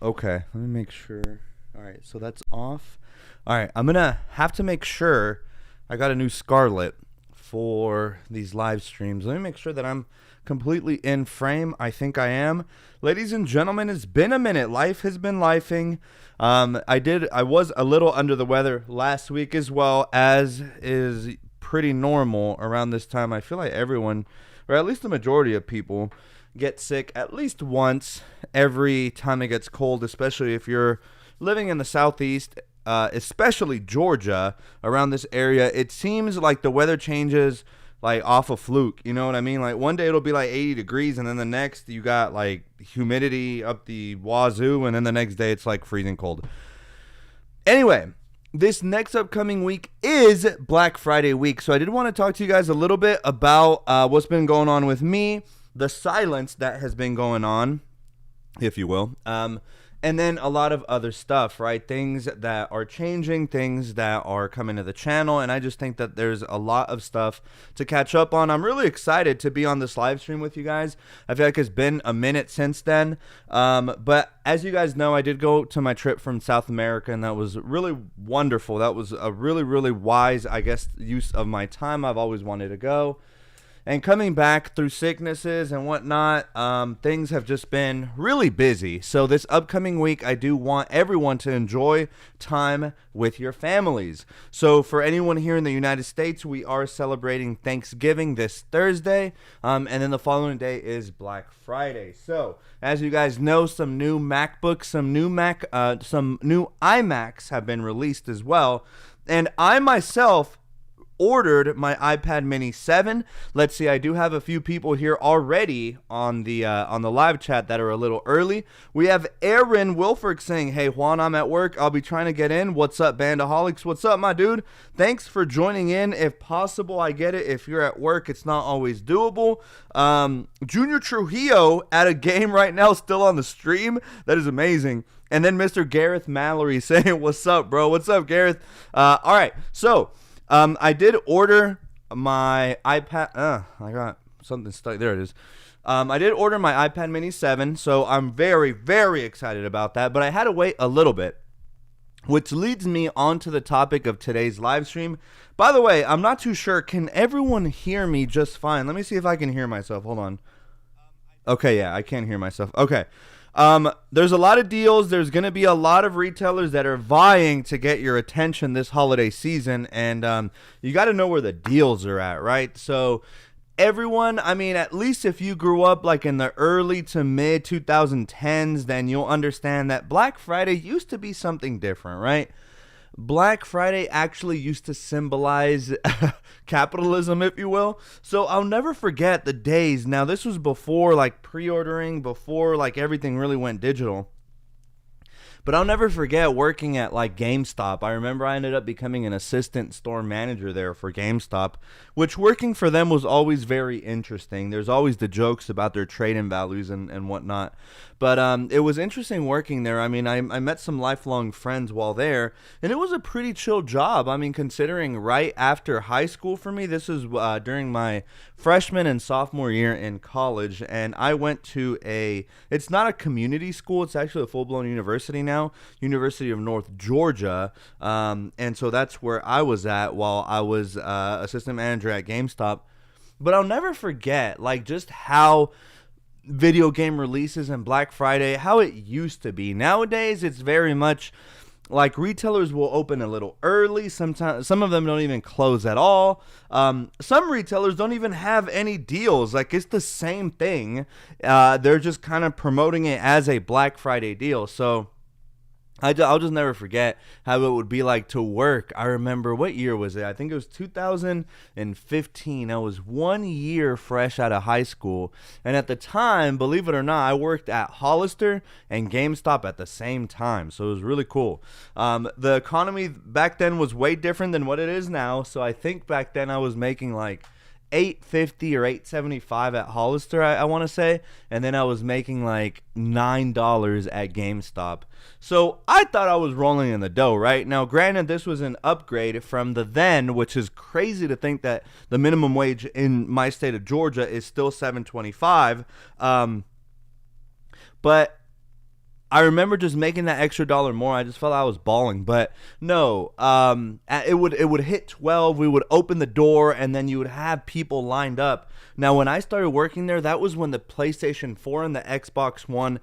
Okay, let me make sure. All right, so that's off. All right, I'm gonna have to make sure I got a new Scarlet for these live streams. Let me make sure that I'm completely in frame. I think I am. Ladies and gentlemen, it's been a minute. Life has been lifing. I was a little under the weather last week as well, as is pretty normal around this time. I feel like everyone, or at least the majority of people, get sick at least once every time it gets cold, especially if you're living in the southeast, especially Georgia, around this area. It seems like the weather changes like off a fluke, you know what I mean? Like one day it'll be like 80 degrees, and then the next you got like humidity up the wazoo, and then the next day it's like freezing cold. Anyway, this next upcoming week is Black Friday week, so I did want to talk to you guys a little bit about what's been going on with me, the silence that has been going on, if you will, and then a lot of other stuff, right? Things that are changing, things that are coming to the channel, and I just think that there's a lot of stuff to catch up on. I'm really excited to be on this live stream with you guys. I feel like it's been a minute since then, but as you guys know, I did go to my trip from South America, and that was really wonderful. That was a really, really wise, I guess, use of my time. I've always wanted to go. And coming back through sicknesses and whatnot, things have just been really busy. So this upcoming week, I do want everyone to enjoy time with your families. So for anyone here in the United States, we are celebrating Thanksgiving this Thursday. And then the following day is Black Friday. So as you guys know, some new MacBooks, some new iMacs have been released as well. And I myself ordered my iPad mini 7. Let's see, I do have a few people here already on the live chat that are a little early. We have Aaron Wilford saying, "Hey Juan, I'm at work, I'll be trying to get in. What's up, Bandaholics? What's up, my dude? Thanks for joining in. If possible, I get it, if you're at work, it's not always doable." Junior Trujillo at a game right now, still on the stream. That is amazing. And then Mr. Gareth Mallory saying, "What's up, bro? What's up, Gareth?" All right, so I did order my iPad. I got something stuck. There it is. I did order my iPad mini 7, so I'm very, very excited about that. But I had to wait a little bit, which leads me on to the topic of today's live stream. By the way, I'm not too sure. Can everyone hear me just fine? Let me see if I can hear myself. Hold on. Okay, yeah, I can hear myself. Okay. There's a lot of deals. There's going to be a lot of retailers that are vying to get your attention this holiday season, and you got to know where the deals are at, right? So everyone, I mean, at least if you grew up like in the early to mid 2010s, then you'll understand that Black Friday used to be something different, right? Black Friday actually used to symbolize capitalism, if you will. So I'll never forget the days. Now, this was before like pre-ordering, before like everything really went digital. But I'll never forget working at like GameStop. I remember I ended up becoming an assistant store manager there for GameStop, which working for them was always very interesting. There's always the jokes about their trade-in values and whatnot. But it was interesting working there. I mean, I met some lifelong friends while there, and it was a pretty chill job. I mean, considering right after high school for me, this was during my freshman and sophomore year in college, and I went to it's not a community school, it's actually a full-blown university now, University of North Georgia, and so that's where I was at while I was assistant manager at GameStop. But I'll never forget, like, just how video game releases and Black Friday, how it used to be. Nowadays, it's very much like retailers will open a little early. Sometimes some of them don't even close at all. Some retailers don't even have any deals. Like, it's the same thing. They're just kind of promoting it as a Black Friday deal. So I'll just never forget how it would be like to work. I remember, what year was it? I think it was 2015. I was 1 year fresh out of high school. And at the time, believe it or not, I worked at Hollister and GameStop at the same time. So it was really cool. The economy back then was way different than what it is now. So I think back then I was making like $8.50 or $8.75 at Hollister, I want to say, and then I was making like $9 at GameStop. So I thought I was rolling in the dough, right? Now, granted, this was an upgrade from the then, which is crazy to think that the minimum wage in my state of Georgia is still $7.25. But I remember just making that extra dollar more. I just felt I was balling, but no. It would hit 12. We would open the door, and then you would have people lined up. Now, when I started working there, that was when the PlayStation 4 and the Xbox One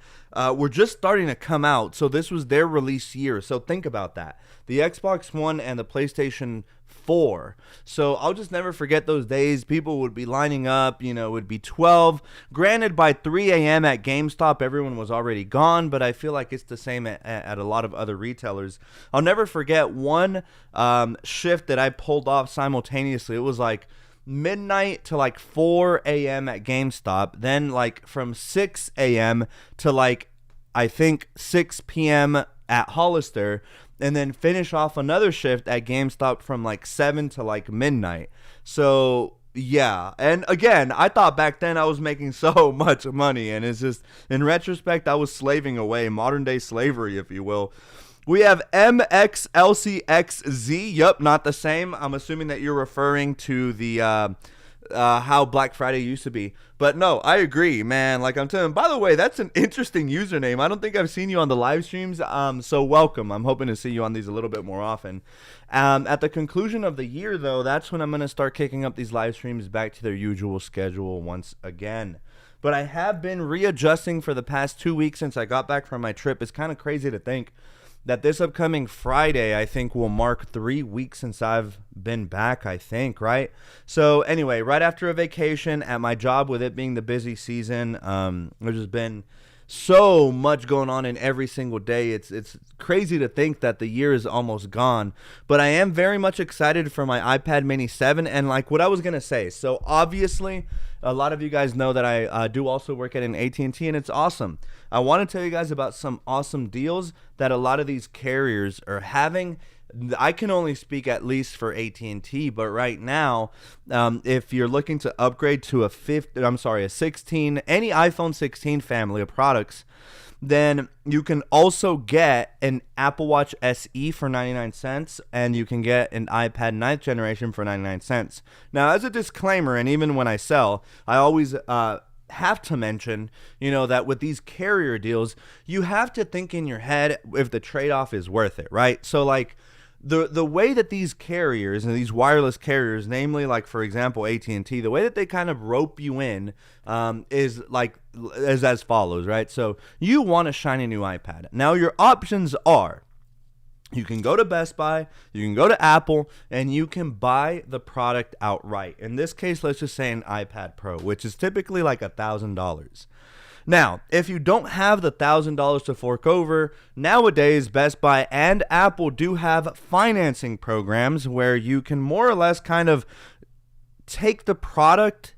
were just starting to come out. So this was their release year. So think about that. The Xbox One and the PlayStation 4. So I'll just never forget those days. People would be lining up, it would be 12. Granted, by 3 a.m. at GameStop, everyone was already gone, but I feel like it's the same at a lot of other retailers. I'll never forget one shift that I pulled off simultaneously. It was like midnight to like 4 a.m. at GameStop, then like from 6 a.m. to like I think 6 p.m. at Hollister, and then finish off another shift at GameStop from like 7 to like midnight. So yeah, and again, I thought back then I was making so much money, and it's just, in retrospect, I was slaving away, modern day slavery, if you will. We have MXLCXZ. Yup, not the same. I'm assuming that you're referring to the how Black Friday used to be. But no, I agree, man. Like I'm telling you, by the way, that's an interesting username. I don't think I've seen you on the live streams. So welcome. I'm hoping to see you on these a little bit more often. At the conclusion of the year, though, that's when I'm going to start kicking up these live streams back to their usual schedule once again. But I have been readjusting for the past 2 weeks since I got back from my trip. It's kind of crazy to think that this upcoming Friday, I think, will mark 3 weeks since I've been back, I think, right? So anyway, right after a vacation at my job, with it being the busy season, there's just been so much going on in every single day. It's crazy to think that the year is almost gone. But I am very much excited for my iPad mini 7. And like what I was going to say, so obviously a lot of you guys know that I do also work at an AT&T, and it's awesome. I want to tell you guys about some awesome deals that a lot of these carriers are having. I can only speak at least for AT&T, but right now, if you're looking to upgrade to a 16, any iPhone 16 family of products, then you can also get an Apple Watch SE for 99 cents, and you can get an iPad 9th generation for 99 cents. Now, as a disclaimer, and even when I sell, I always have to mention, that with these carrier deals, you have to think in your head if the trade-off is worth it, right? So, like, the way that these carriers and these wireless carriers, namely, like, for example, AT&T, the way that they kind of rope you in is as follows, right? So you want a shiny new iPad. Now your options are, you can go to Best Buy, you can go to Apple, and you can buy the product outright. In this case, let's just say an iPad Pro, which is typically like $1,000. Now, if you don't have the $1,000 to fork over, nowadays Best Buy and Apple do have financing programs where you can more or less kind of take the product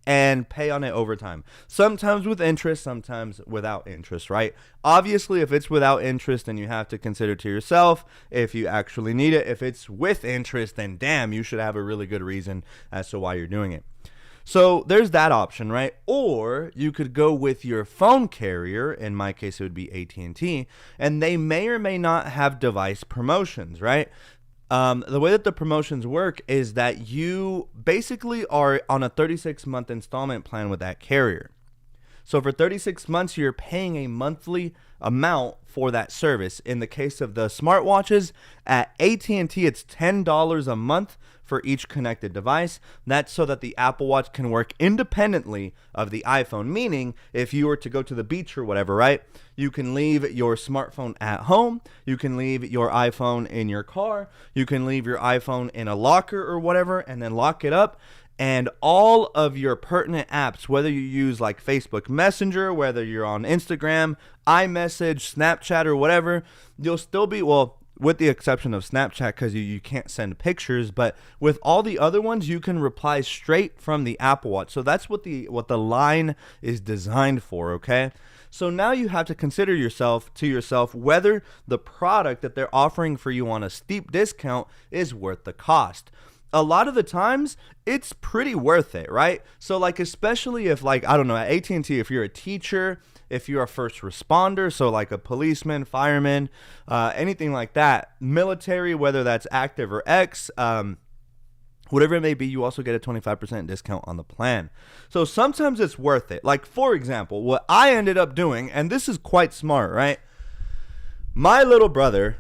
and pay on it over time. Sometimes with interest, sometimes without interest, right? Obviously, if it's without interest, then you have to consider to yourself if you actually need it. If it's with interest, then damn, you should have a really good reason as to why you're doing it. So there's that option, right? Or you could go with your phone carrier. In my case, it would be AT&T, and they may or may not have device promotions, right? The way that the promotions work is that you basically are on a 36-month installment plan with that carrier. So for 36 months, you're paying a monthly amount for that service. In the case of the smartwatches, at AT&T, it's $10 a month for each connected device. That's so that the Apple Watch can work independently of the iPhone, meaning if you were to go to the beach or whatever, right, you can leave your smartphone at home, you can leave your iPhone in your car, you can leave your iPhone in a locker or whatever, and then lock it up. And all of your pertinent apps, whether you use like Facebook Messenger, whether you're on Instagram, iMessage, Snapchat, or whatever, you'll still be, well, with the exception of Snapchat, because you can't send pictures, but with all the other ones, you can reply straight from the Apple Watch. So that's what the line is designed for, okay? So now you have to consider yourself whether the product that they're offering for you on a steep discount is worth the cost. A lot of the times, it's pretty worth it, right? So, like, especially if, like, I don't know, at AT&T, if you're a teacher, if you're a first responder, so like a policeman, fireman, anything like that, military, whether that's active or X, whatever it may be, you also get a 25% discount on the plan. So sometimes it's worth it. Like, for example, what I ended up doing, and this is quite smart, right? My little brother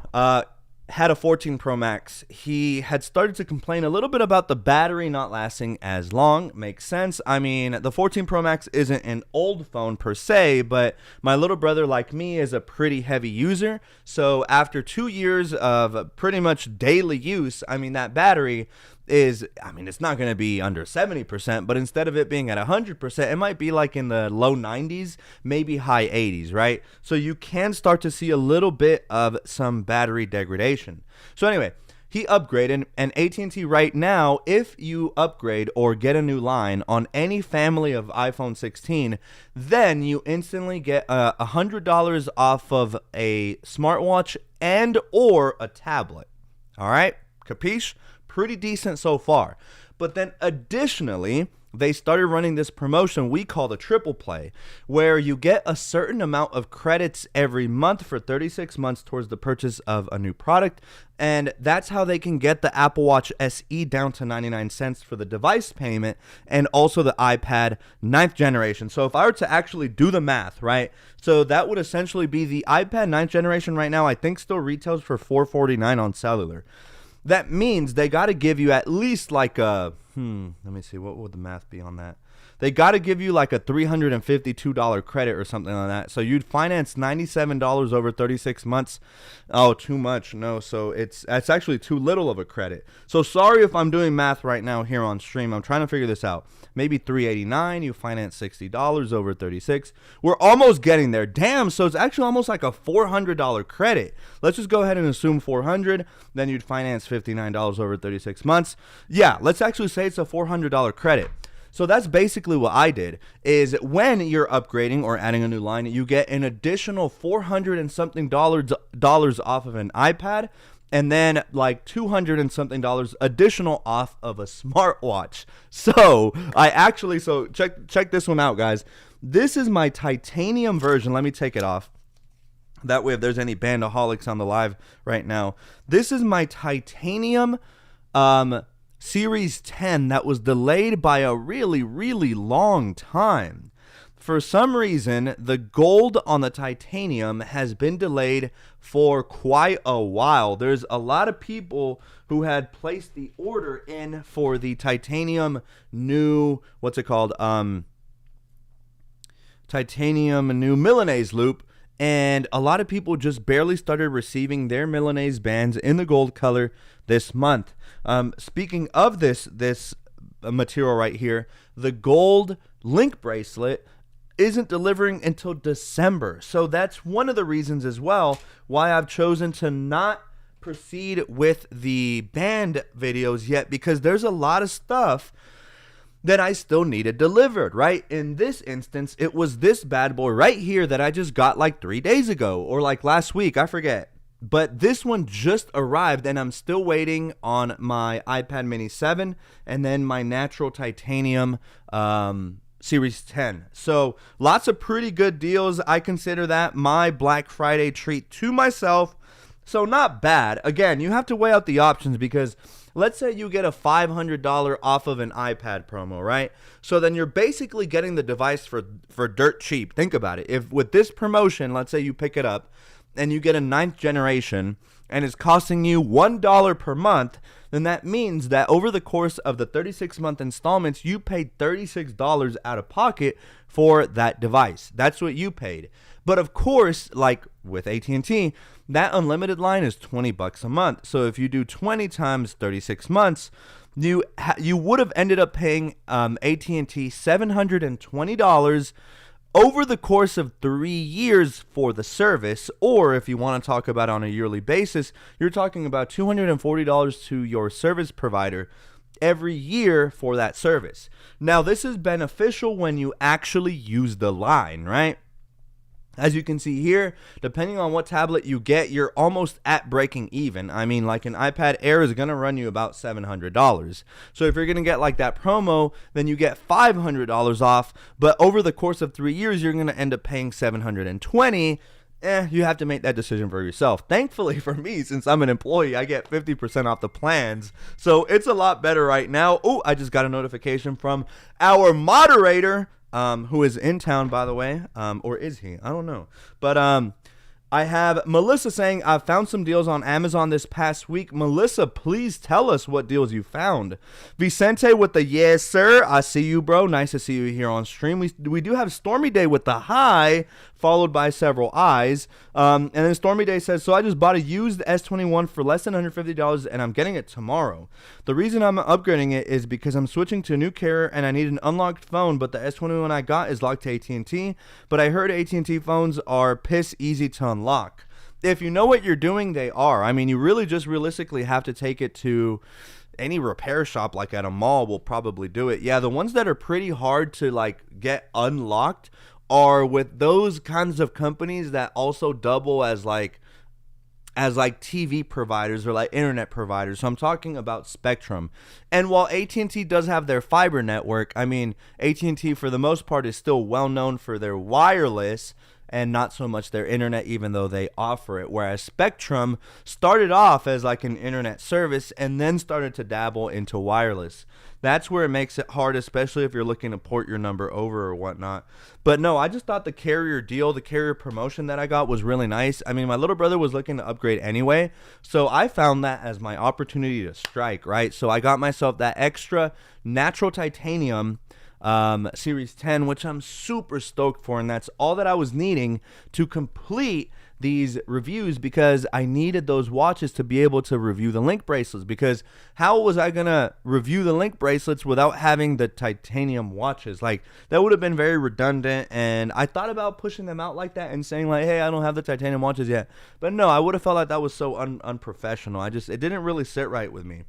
had a 14 Pro Max. He had started to complain a little bit about the battery not lasting as long. Makes sense. I mean, the 14 Pro Max isn't an old phone per se, but my little brother, like me, is a pretty heavy user. So after 2 years of pretty much daily use, I mean, that battery is, I mean, it's not going to be under 70%, but instead of it being at 100%, it might be like in the low 90s, maybe high 80s, right? So you can start to see a little bit of some battery degradation. So anyway, he upgraded, and AT&T right now, if you upgrade or get a new line on any family of iPhone 16, then you instantly get $100 off of a smartwatch and or a tablet. All right, capiche? Pretty decent so far. But then additionally, they started running this promotion we call the triple play, where you get a certain amount of credits every month for 36 months towards the purchase of a new product. And that's how they can get the Apple Watch SE down to 99 cents for the device payment, and also the iPad 9th generation. So if I were to actually do the math, right? So that would essentially be the iPad 9th generation right now, I think still retails for $449 on cellular. That means they got to give you at least like a, let me see, what would the math be on that? They got to give you like a $352 credit or something like that. So you'd finance $97 over 36 months. Oh, too much. No, so it's actually too little of a credit. So sorry if I'm doing math right now here on stream. I'm trying to figure this out. Maybe $389, you finance $60 over 36. We're almost getting there. Damn, so it's actually almost like a $400 credit. Let's just go ahead and assume $400. Then you'd finance $59 over 36 months. Yeah, let's actually say it's a $400 credit. So that's basically what I did, is when you're upgrading or adding a new line, you get an additional $400 and something dollars off of an iPad, and then like $200 and something additional off of a smartwatch. So check this one out, guys. This is my titanium version. Let me take it off. That way, if there's any bandaholics on the live right now, this is my titanium Series 10 that was delayed by a really, really long time. For some reason, the gold on the titanium has been delayed for quite a while. There's a lot of people who had placed the order in for the titanium new, titanium new Milanese loop. And a lot of people just barely started receiving their Milanese bands in the gold color this month. Speaking of this material right here, the gold link bracelet isn't delivering until December. So that's one of the reasons as well why I've chosen to not proceed with the band videos yet, because there's a lot of stuff that I still needed delivered, right? In this instance, it was this bad boy right here that I just got like 3 days ago, or like last week, I forget. But this one just arrived, and I'm still waiting on my iPad mini 7 and then my natural titanium Series 10. So lots of pretty good deals. I consider that my Black Friday treat to myself. So not bad. Again, you have to weigh out the options, because let's say you get a $500 off of an iPad promo, right? So then you're basically getting the device for dirt cheap. Think about it. If with this promotion, let's say you pick it up and you get a 9th generation and it's costing you $1 per month, then that means that over the course of the 36-month installments, you paid $36 out of pocket for that device. That's what you paid. But of course, like with AT&T, that unlimited line is $20 a month. So if you do 20 times 36 months, you would have ended up paying AT&T $720 over the course of 3 years for the service. Or if you want to talk about on a yearly basis, you're talking about $240 to your service provider every year for that service. Now, this is beneficial when you actually use the line, right? As you can see here, depending on what tablet you get, you're almost at breaking even. I mean, like an iPad Air is going to run you about $700. So if you're going to get like that promo, then you get $500 off. But over the course of 3 years, you're going to end up paying $720. You have to make that decision for yourself. Thankfully for me, since I'm an employee, I get 50% off the plans. So it's a lot better right now. Oh, I just got a notification from our moderator, who is in town, by the way, or is he? I don't know. But I have Melissa saying, I found some deals on Amazon this past week. Melissa, please tell us what deals you found. Vicente with the yes, sir. I see you, bro. Nice to see you here on stream. We do have Stormy Day with the hi, followed by several eyes. And then Stormy Day says, so I just bought a used S21 for less than $150 and I'm getting it tomorrow. The reason I'm upgrading it is because I'm switching to a new carrier and I need an unlocked phone, but the S21 I got is locked to AT&T. But I heard AT&T phones are piss easy to unlock. If you know what you're doing, they are. I mean, you really just realistically have to take it to any repair shop, like at a mall will probably do it. Yeah, the ones that are pretty hard to like get unlocked are with those kinds of companies that also double as like TV providers or like internet providers. So I'm talking about Spectrum. And while AT&T does have their fiber network, I mean, AT&T for the most part is still well known for their wireless and not so much their internet, even though they offer it. Whereas Spectrum started off as like an internet service and then started to dabble into wireless. That's where it makes it hard, especially if you're looking to port your number over or whatnot. But no, I just thought the carrier deal, the carrier promotion that I got was really nice. I mean, my little brother was looking to upgrade anyway, so I found that as my opportunity to strike, right? So I got myself that extra natural titanium Series 10, which I'm super stoked for, and that's all that I was needing to complete these reviews, because I needed those watches to be able to review the Link bracelets, because how was I gonna review the Link bracelets without having the titanium watches? Like, that would have been very redundant, and I thought about pushing them out like that and saying like, hey, I don't have the titanium watches yet, but no, I would have felt like that was so unprofessional. It didn't really sit right with me.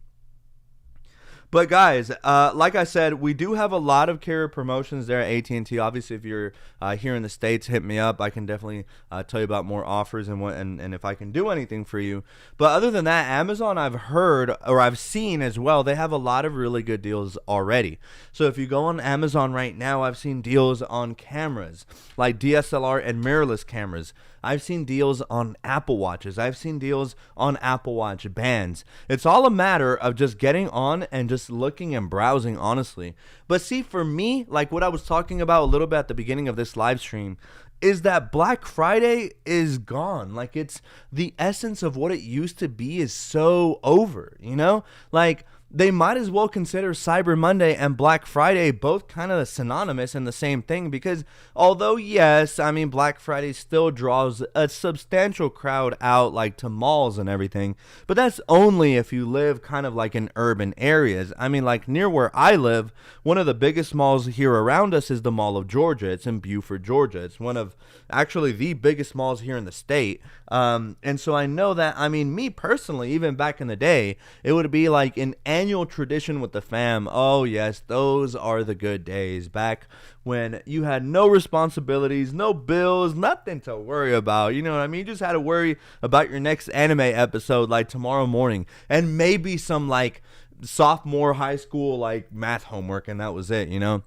But guys, like I said, we do have a lot of carrier promotions there at AT&T. Obviously, if you're here in the States, hit me up. I can definitely tell you about more offers and if I can do anything for you. But other than that, Amazon, I've heard or I've seen as well, they have a lot of really good deals already. So if you go on Amazon right now, I've seen deals on cameras, like DSLR and mirrorless cameras. I've seen deals on Apple Watches. I've seen deals on Apple Watch bands. It's all a matter of just getting on and just looking and browsing, honestly. But see, for me, like what I was talking about a little bit at the beginning of this live stream, is that Black Friday is gone. Like, it's the essence of what it used to be is so over, you know? Like, they might as well consider Cyber Monday and Black Friday both kind of synonymous and the same thing, because although, yes, I mean, Black Friday still draws a substantial crowd out, like to malls and everything, but that's only if you live kind of like in urban areas. I mean, like near where I live, one of the biggest malls here around us is the Mall of Georgia. It's in Beaufort, Georgia. It's one of actually the biggest malls here in the state. And so I know that, I mean, me personally, even back in the day, it would be like an annual tradition with the fam. Oh yes, those are the good days back when you had no responsibilities, no bills, nothing to worry about. You know what I mean? You just had to worry about your next anime episode like tomorrow morning, and maybe some like sophomore high school like math homework, and that was it, you know?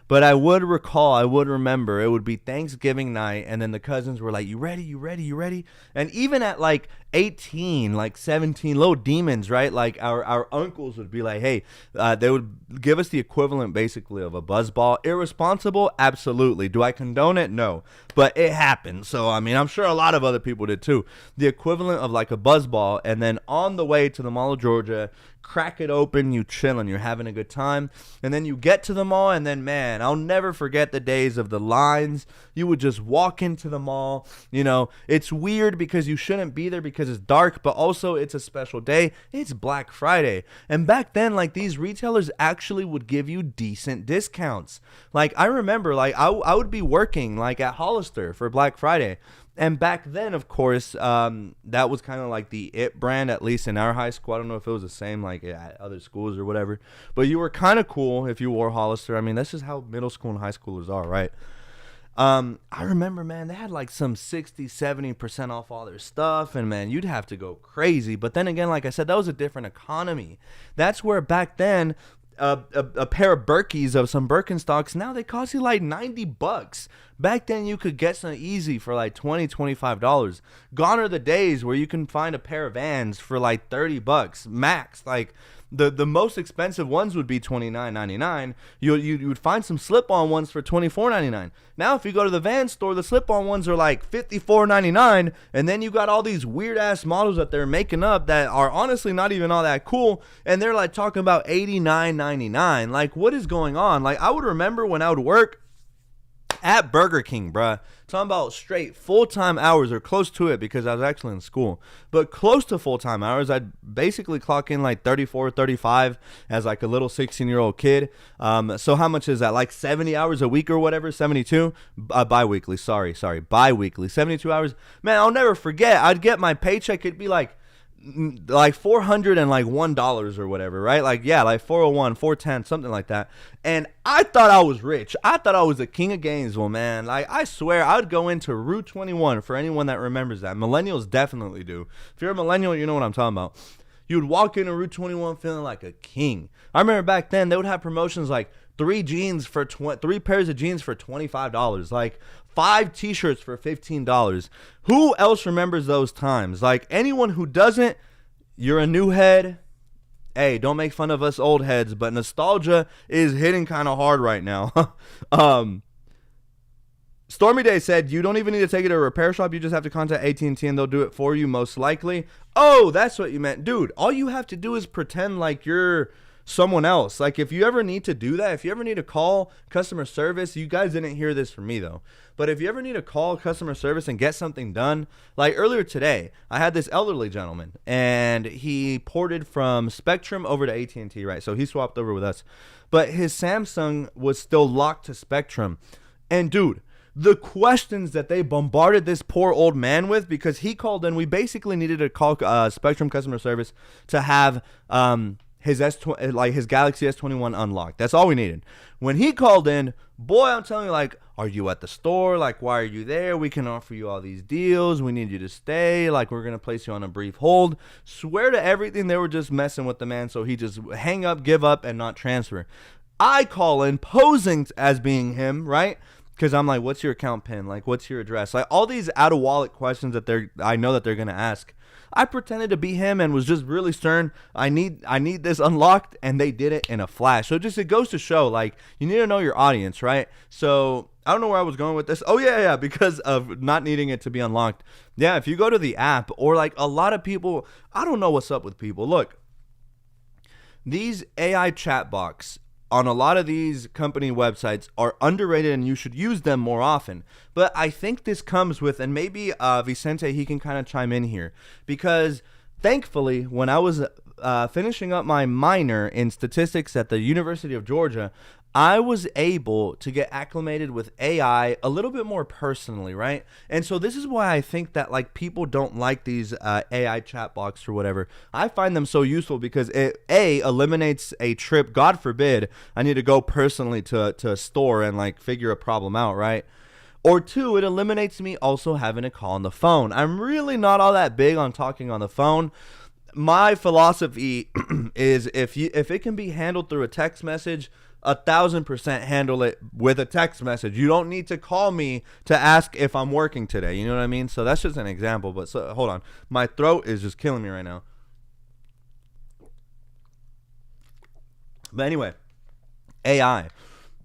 But I would remember, it would be Thanksgiving night, and then the cousins were like, you ready, you ready, you ready? And even at like 18, like 17, little demons, right? Like our uncles would be like, hey, they would give us the equivalent basically of a buzz ball. Irresponsible? Absolutely. Do I condone it? No. But it happened. So, I mean, I'm sure a lot of other people did too. The equivalent of like a buzz ball, and then on the way to the Mall of Georgia, crack it open, you chilling, you're having a good time, and then you get to the mall, and then, man, I'll never forget the days of the lines. You would just walk into the mall, you know, it's weird because you shouldn't be there because it's dark, but also it's a special day. It's Black Friday, and back then, like, these retailers actually would give you decent discounts. Like, I remember, like, I would be working, like, at Hollister for Black Friday. And back then, of course, that was kind of like the it brand, at least in our high school. I don't know if it was the same like at other schools or whatever. But you were kind of cool if you wore Hollister. I mean, that's just how middle school and high schoolers are, right? I remember, man, they had like some 60-70% off all their stuff. And, man, you'd have to go crazy. But then again, like I said, that was a different economy. That's where back then, a pair of Birkies of some Birkenstocks, now they cost you like $90. Back then you could get some easy for like $20-$25. Gone are the days where you can find a pair of Vans for like $30 max. Like, the most expensive ones would be $29.99. You would find some slip-on ones for $24.99. Now if you go to the Vans store, the slip-on ones are like $54.99, and then you got all these weird ass models that they're making up that are honestly not even all that cool, and they're like talking about $89.99. Like, what is going on? Like, I would remember when I would work at Burger King, bruh. Talking about straight full-time hours or close to it, because I was actually in school. But close to full-time hours, I'd basically clock in like 34, 35 as like a little 16-year-old kid. So how much is that? Like 70 hours a week or whatever? 72? Bi-weekly. Sorry. Bi-weekly. 72 hours. Man, I'll never forget. I'd get my paycheck. It'd be like $401 or whatever, right? Like, yeah, like 401, 410, something like that. And I thought I was rich. I thought I was the king of Gainesville, man. Like, I swear, I would go into Route 21 for anyone that remembers that. Millennials definitely do. If you're a millennial, you know what I'm talking about. You would walk into Route 21 feeling like a king. I remember back then, they would have promotions like three pairs of jeans for $25. Like 5 t-shirts for $15. Who else remembers those times? Like, anyone who doesn't, you're a new head. Hey, don't make fun of us old heads, but nostalgia is hitting kind of hard right now. Stormy Day said, you don't even need to take it to a repair shop. You just have to contact AT&T and they'll do it for you most likely. Oh, that's what you meant. Dude, all you have to do is pretend like you're someone else. Like, if you ever need to do that, if you ever need to call customer service, you guys didn't hear this from me though, but if you ever need to call customer service and get something done, like earlier today, I had this elderly gentleman and he ported from Spectrum over to AT&T, right? So he swapped over with us, but his Samsung was still locked to Spectrum. And dude, the questions that they bombarded this poor old man with, because he called in, we basically needed to call Spectrum customer service to have his his Galaxy S21 unlocked. That's all we needed. When he called in, boy, I'm telling you, like, are you at the store? Like, why are you there? We can offer you all these deals. We need you to stay. Like, we're gonna place you on a brief hold. Swear to everything, they were just messing with the man, so he just hang up, give up, and not transfer. I call in posing as being him, right? Because I'm like, what's your account pin? Like, what's your address? Like, all these out of wallet questions that I know that they're gonna ask. I pretended to be him and was just really stern. I need this unlocked, and they did it in a flash. So it goes to show, like, you need to know your audience, right? So I don't know where I was going with this. Oh yeah, because of not needing it to be unlocked. Yeah, if you go to the app, or like a lot of people, I don't know what's up with people. Look, these AI chatbots on a lot of these company websites are underrated, and you should use them more often. But I think this comes with, and maybe Vicente, he can kind of chime in here, because thankfully when I was finishing up my minor in statistics at the University of Georgia, I was able to get acclimated with AI a little bit more personally, right? And so this is why I think that, like, people don't like these AI chatbots or whatever. I find them so useful because it eliminates a trip. God forbid I need to go personally to a store and like figure a problem out, right? Or 2, it eliminates me also having to call on the phone. I'm really not all that big on talking on the phone. My philosophy is if it can be handled through a text message, 1,000% handle it with a text message. You don't need to call me to ask if I'm working today. You know what I mean? So that's just an example. But so, hold on, my throat is just killing me right now. But anyway, AI,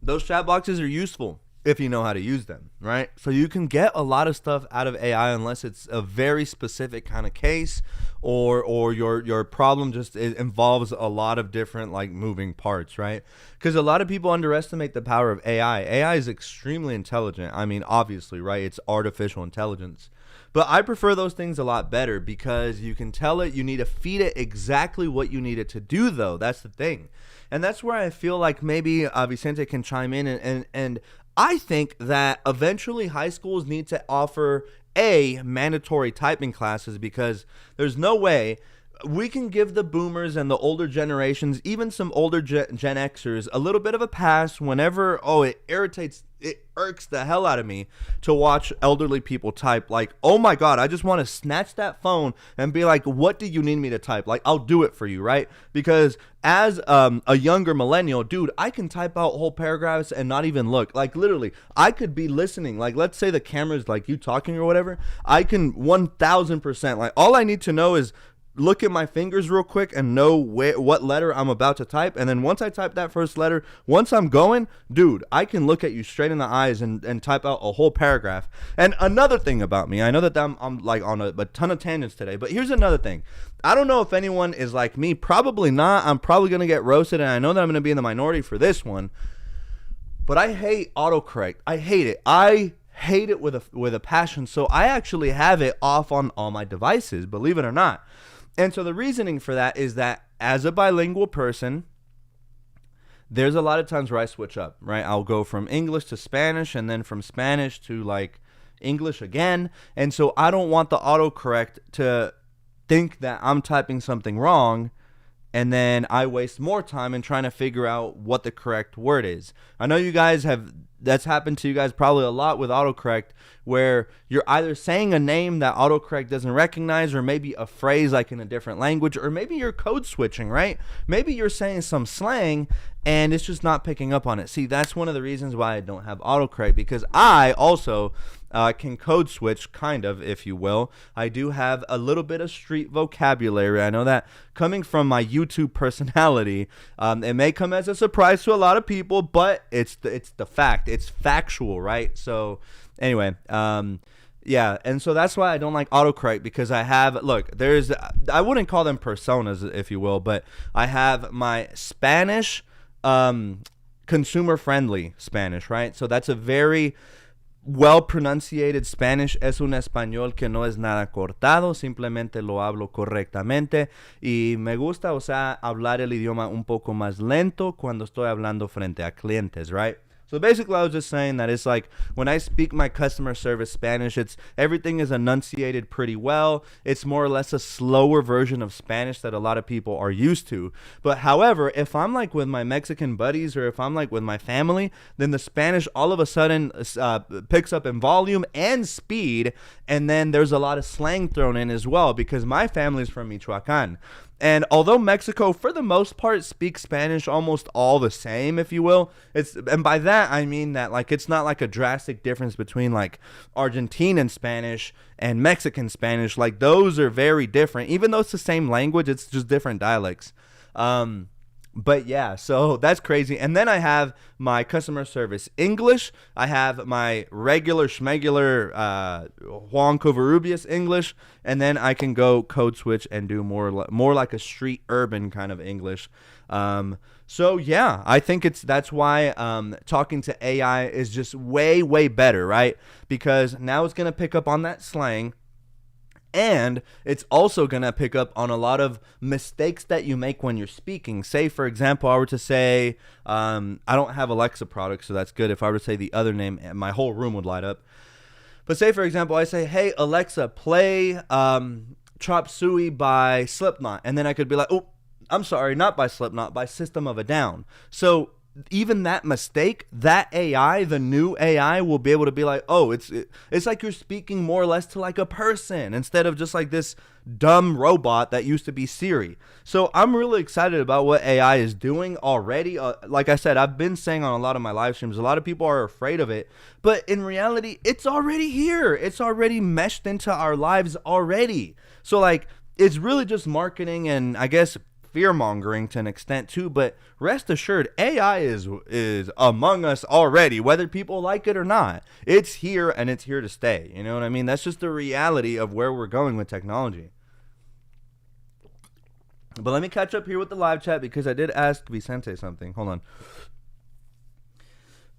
those chat boxes are useful if you know how to use them, right? So you can get a lot of stuff out of AI unless it's a very specific kind of case, or your problem just involves a lot of different like moving parts, right? Because a lot of people underestimate the power of AI. AI is extremely intelligent. I mean, obviously, right? It's artificial intelligence. But I prefer those things a lot better because you can tell it, you need to feed it exactly what you need it to do, though. That's the thing. And that's where I feel like maybe Vicente can chime in, and I think that eventually high schools need to offer mandatory typing classes, because there's no way we can give the boomers and the older generations, even some older Gen Xers, a little bit of a pass whenever, it irks the hell out of me to watch elderly people type. Like, oh my God, I just want to snatch that phone and be like, what do you need me to type? Like, I'll do it for you, right? Because as a younger millennial, dude, I can type out whole paragraphs and not even look. Like, literally, I could be listening. Like, let's say the camera's like you talking or whatever. I can 1,000%. Like, all I need to know is look at my fingers real quick and know what letter I'm about to type. And then once I type that first letter, once I'm going, dude, I can look at you straight in the eyes and type out a whole paragraph. And another thing about me, I know that I'm like on a ton of tangents today, but here's another thing. I don't know if anyone is like me. Probably not. I'm probably going to get roasted, and I know that I'm going to be in the minority for this one. But I hate autocorrect. I hate it. I hate it with a passion. So I actually have it off on all my devices, believe it or not. And so the reasoning for that is that as a bilingual person, there's a lot of times where I switch up, right? I'll go from English to Spanish and then from Spanish to like English again. And so I don't want the autocorrect to think that I'm typing something wrong, and then I waste more time in trying to figure out what the correct word is. I know you guys that's happened to you guys probably a lot with autocorrect, where you're either saying a name that autocorrect doesn't recognize, or maybe a phrase like in a different language, or maybe you're code switching, right? Maybe you're saying some slang and it's just not picking up on it. See, that's one of the reasons why I don't have autocorrect, because I also can code switch, kind of, if you will. I do have a little bit of street vocabulary. I know that coming from my YouTube personality, it may come as a surprise to a lot of people, but it's the fact. It's factual, right? So anyway, yeah, and so that's why I don't like autocorrect, because I wouldn't call them personas, if you will, but I have my Spanish, consumer friendly Spanish, right? So that's a very well pronunciated Spanish. Es un español que no es nada cortado, simplemente lo hablo correctamente, y me gusta, o sea, hablar el idioma un poco más lento cuando estoy hablando frente a clientes, right? So basically, I was just saying that it's like when I speak my customer service Spanish, everything is enunciated pretty well. It's more or less a slower version of Spanish that a lot of people are used to. But however, if I'm like with my Mexican buddies, or if I'm like with my family, then the Spanish all of a sudden picks up in volume and speed. And then there's a lot of slang thrown in as well, because my family's from Michoacan. And although Mexico, for the most part, speaks Spanish almost all the same, if you will, and by that I mean that like it's not like a drastic difference between like Argentinian Spanish and Mexican Spanish. Like those are very different, even though it's the same language. It's just different dialects. But yeah, so that's crazy. And then I have my customer service English. I have my regular schmegular Juan Covarrubias English. And then I can go code switch and do more like a street urban kind of English. So yeah, I think that's why talking to AI is just way, way better, right? Because now it's going to pick up on that slang. And it's also going to pick up on a lot of mistakes that you make when you're speaking. Say, for example, I were to say, I don't have Alexa products, so that's good. If I were to say the other name, my whole room would light up. But say, for example, I say, hey, Alexa, play Chop Suey by Slipknot. And then I could be like, oh, I'm sorry, not by Slipknot, by System of a Down. So even that mistake, that AI, the new AI, will be able to be like, oh, it's like you're speaking more or less to like a person instead of just like this dumb robot that used to be Siri. So I'm really excited about what AI is doing already. Like I said, I've been saying on a lot of my live streams, a lot of people are afraid of it, but in reality, it's already here. It's already meshed into our lives already. So like, it's really just marketing and I guess fear-mongering to an extent too, but rest assured, AI is among us already, whether people like it or not. It's here and it's here to stay. You know what I mean? That's just the reality of where we're going with technology. But let me catch up here with the live chat, because I did ask Vicente something. Hold on.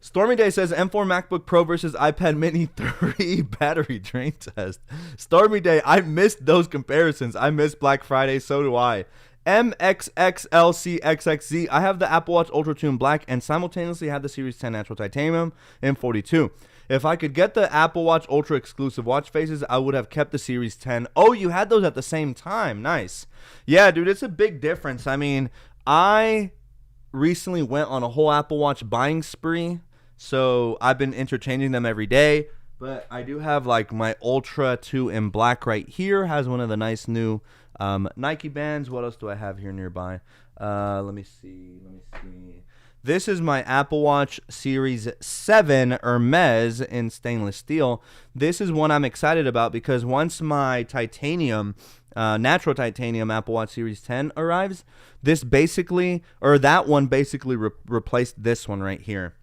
Stormy Day says M4 MacBook Pro versus iPad Mini 3 battery drain test. Stormy Day, I missed those comparisons. I missed Black Friday, so do I. MXXLCXXZ, I have the Apple Watch Ultra 2 in black and simultaneously have the Series 10 Natural Titanium in 42. If I could get the Apple Watch Ultra exclusive watch faces, I would have kept the Series 10. Oh, you had those at the same time. Nice. Yeah, dude, it's a big difference. I mean, I recently went on a whole Apple Watch buying spree, so I've been interchanging them every day. But I do have like my Ultra 2 in black right here. Has one of the nice new Nike bands. What else do I have here nearby? Let me see. This is my Apple Watch Series 7 Hermes in stainless steel. This is one I'm excited about because once my titanium, natural titanium Apple Watch Series 10 arrives, that one basically replaced this one right here.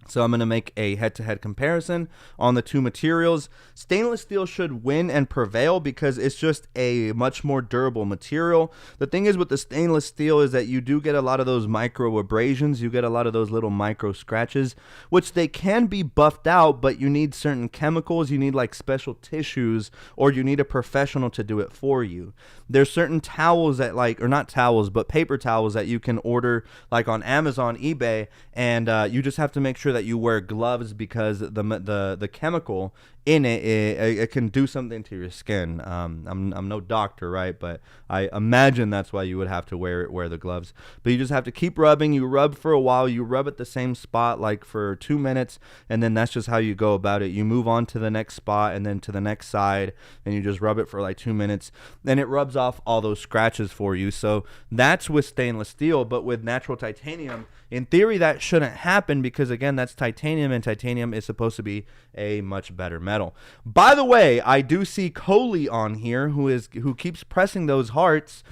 So I'm going to make a head-to-head comparison on the two materials. Stainless steel should win and prevail because it's just a much more durable material. The thing is with the stainless steel is that you do get a lot of those micro abrasions. You get a lot of those little micro scratches, which they can be buffed out, but you need certain chemicals. You need like special tissues, or you need a professional to do it for you. There's certain towels that or not towels, but paper towels that you can order like on Amazon, eBay, and you just have to make sure that you wear gloves because the chemical in it can do something to your skin. I'm no doctor, right? But I imagine that's why you would have to wear the gloves. But you just have to keep rubbing. You rub for a while. You rub at the same spot like for 2 minutes, and then that's just how you go about it. You move on to the next spot and then to the next side, and you just rub it for like 2 minutes. Then it rubs off all those scratches for you. So that's with stainless steel, but with natural titanium, in theory, that shouldn't happen because, again, that's titanium, and titanium is supposed to be a much better metal. By the way, I do see Coley on here who keeps pressing those hearts.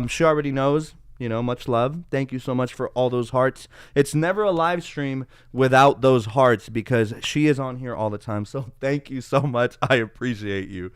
She already knows, much love. Thank you so much for all those hearts. It's never a live stream without those hearts because she is on here all the time. So thank you so much. I appreciate you.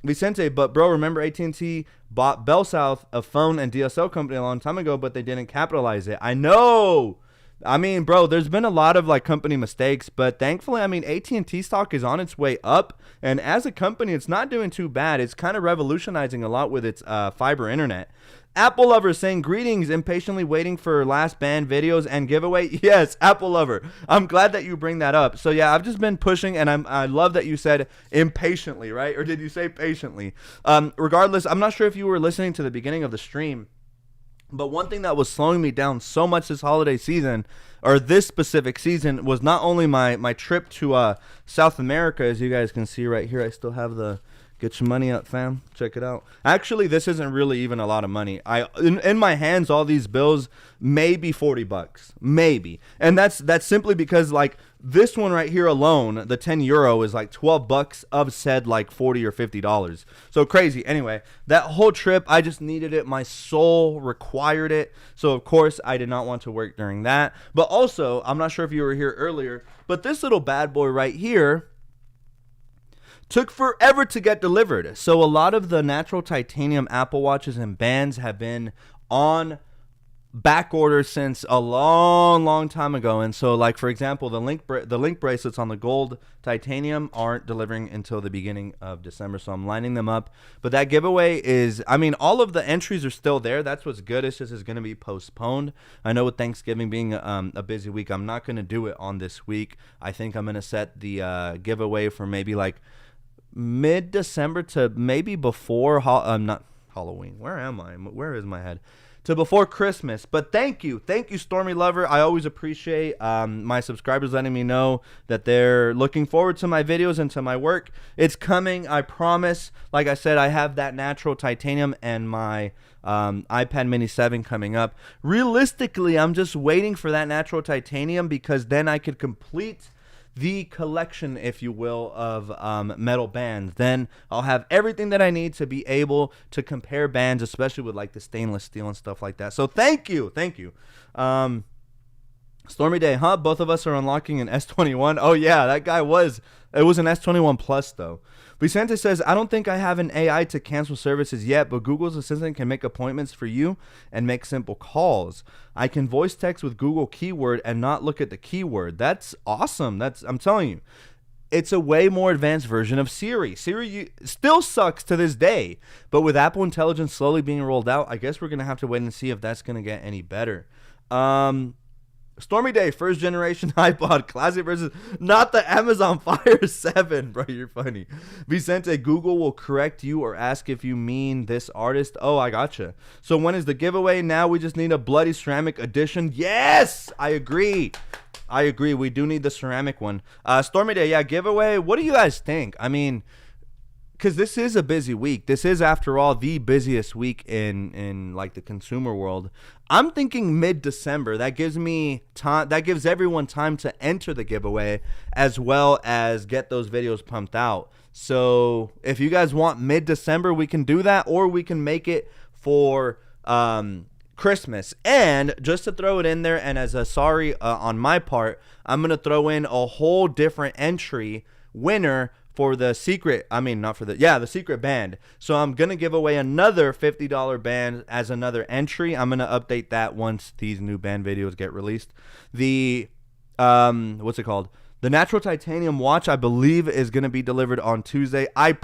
Vicente, but bro, remember AT&T bought Bell South, a phone and DSL company, a long time ago, but they didn't capitalize it. I know. I mean, bro, there's been a lot of company mistakes, but thankfully, AT&T stock is on its way up, and as a company, it's not doing too bad. It's kind of revolutionizing a lot with its fiber internet. Apple Lover saying, greetings, impatiently waiting for last band videos and giveaway. Yes, Apple Lover. I'm glad that you bring that up. So yeah, I've just been pushing, and I love that you said impatiently, right? Or did you say patiently? Regardless, I'm not sure if you were listening to the beginning of the stream, but one thing that was slowing me down so much this holiday season, or this specific season, was not only my trip to South America, as you guys can see right here. I still have the get your money up, fam. Check it out. Actually, this isn't really even a lot of money. In my hands, all these bills, maybe $40, maybe, and that's simply because this one right here alone, the 10 euro is like $12 of said like $40 or $50. So crazy. Anyway, that whole trip, I just needed it. My soul required it. So of course I did not want to work during that. But also, I'm not sure if you were here earlier, but this little bad boy right here took forever to get delivered. So a lot of the natural titanium Apple Watches and bands have been on back order since a long time ago. And so for example, the link bracelets on the gold titanium aren't delivering until the beginning of December, so I'm lining them up. But that giveaway is, all of the entries are still there. That's what's good. It's just going to be postponed. I know with Thanksgiving being a busy week, I'm not going to do it on this week. I think I'm going to set the giveaway for maybe mid-December to maybe before not Halloween. Where am I? Where is my head? To before Christmas. But thank you, Stormy Lover. I always appreciate my subscribers letting me know that they're looking forward to my videos and to my work. It's coming, I promise. Like I said, I have that natural titanium and my iPad mini 7 coming up. Realistically, I'm just waiting for that natural titanium because then I could complete the collection, if you will, of metal bands. Then I'll have everything that I need to be able to compare bands, especially with the stainless steel and stuff like that. So thank you. Stormy Day, huh? Both of us are unlocking an S21. Oh yeah, that guy was. It was an S21 Plus though. Vicente says, I don't think I have an AI to cancel services yet, but Google's Assistant can make appointments for you and make simple calls. I can voice text with Google keyword and not look at the keyword. That's awesome. I'm telling you. It's a way more advanced version of Siri. Siri still sucks to this day, but with Apple Intelligence slowly being rolled out, I guess we're going to have to wait and see if that's going to get any better. Stormy Day, first generation iPod, classic versus not the Amazon Fire 7. Bro, you're funny. Vicente, Google will correct you or ask if you mean this artist. Oh, I gotcha. So when is the giveaway? Now we just need a bloody ceramic edition. Yes, I agree. We do need the ceramic one. Stormy Day, yeah, giveaway. What do you guys think? because this is a busy week. This is, after all, the busiest week in like the consumer world. I'm thinking mid-December. That gives me time. That gives everyone time to enter the giveaway as well as get those videos pumped out. So if you guys want mid-December, we can do that, or we can make it for Christmas. And just to throw it in there, and as a sorry on my part, I'm gonna throw in a whole different entry winner for the secret, the secret band. So I'm gonna give away another $50 band as another entry. I'm gonna update that once these new band videos get released. The what's it called? The natural titanium watch, I believe, is going to be delivered on Tuesday. I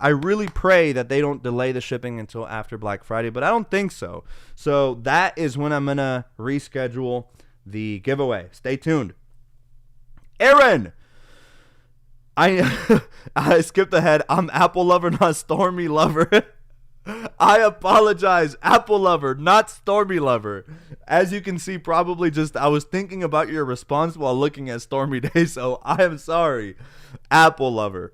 really pray that they don't delay the shipping until after Black Friday, but I don't think so. So that is when I'm going to reschedule the giveaway. Stay tuned. Aaron! I skipped ahead. I'm Apple lover, not Stormy lover. I apologize. Apple lover, not Stormy lover. As you can see, probably just I was thinking about your response while looking at Stormy Day, so I am sorry. Apple lover.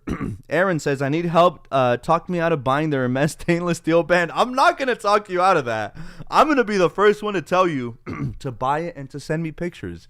Aaron says, I need help. Talk me out of buying the Hermes stainless steel band. I'm not going to talk you out of that. I'm going to be the first one to tell you to buy it and to send me pictures.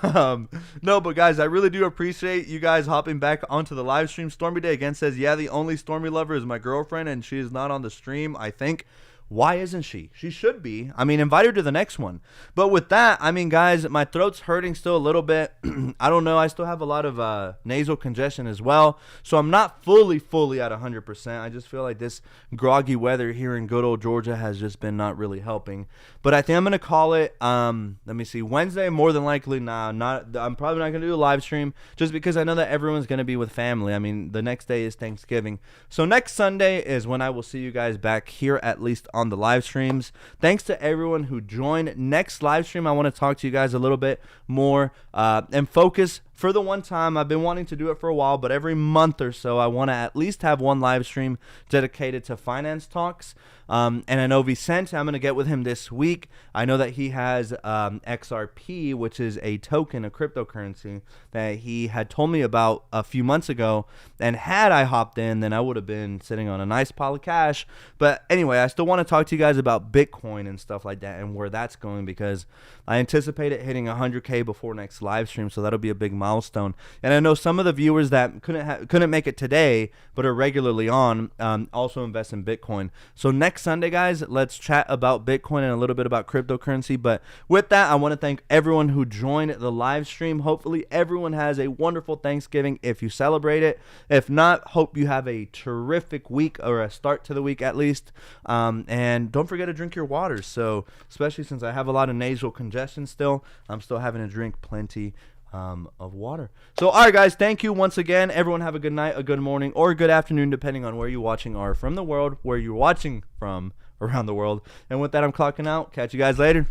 No, but guys, I really do appreciate you guys hopping back onto the live stream. Stormy Day again says, yeah, the only Stormy lover is my girlfriend, and she is not on the stream, I think. Why isn't she? She should be. I mean, invite her to the next one. But with that, I mean, guys, my throat's hurting still a little bit. I don't know. I still have a lot of nasal congestion as well. So I'm not fully at 100%. I just feel like this groggy weather here in good old Georgia has just been not really helping. But I think I'm going to call it, let me see, Wednesday, more than likely. I'm probably not going to do a live stream just because I know that everyone's going to be with family. I mean, the next day is Thanksgiving. So next Sunday is when I will see you guys back here, at least on the live streams. Thanks to everyone who joined. Next live stream, I want to talk to you guys a little bit more and focus. For the one time, I've been wanting to do it for a while, but every month or so, I want to at least have one live stream dedicated to finance talks. And I know Vicente, I'm going to get with him this week. I know that he has XRP, which is a token, a cryptocurrency that he had told me about a few months ago. And had I hopped in, then I would have been sitting on a nice pile of cash. But anyway, I still want to talk to you guys about Bitcoin and stuff like that and where that's going, because I anticipate it hitting 100K before next live stream. So that'll be a big milestone. And I know some of the viewers that couldn't make it today but are regularly on also invest in Bitcoin. So next Sunday, guys, let's chat about Bitcoin and a little bit about cryptocurrency. But with that, I want to thank everyone who joined the live stream. Hopefully everyone has a wonderful Thanksgiving if you celebrate it. If not, hope you have a terrific week, or a start to the week at least. And don't forget to drink your water. So especially since I have a lot of nasal congestion still, I'm still having to drink plenty of water. So all right, guys, thank you once again. Everyone have a good night, a good morning, or a good afternoon, depending on where you're watching or from the world, where you're watching from around the world. And with that, I'm clocking out. Catch you guys later.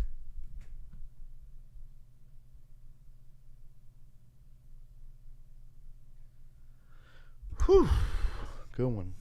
Whew. Good one.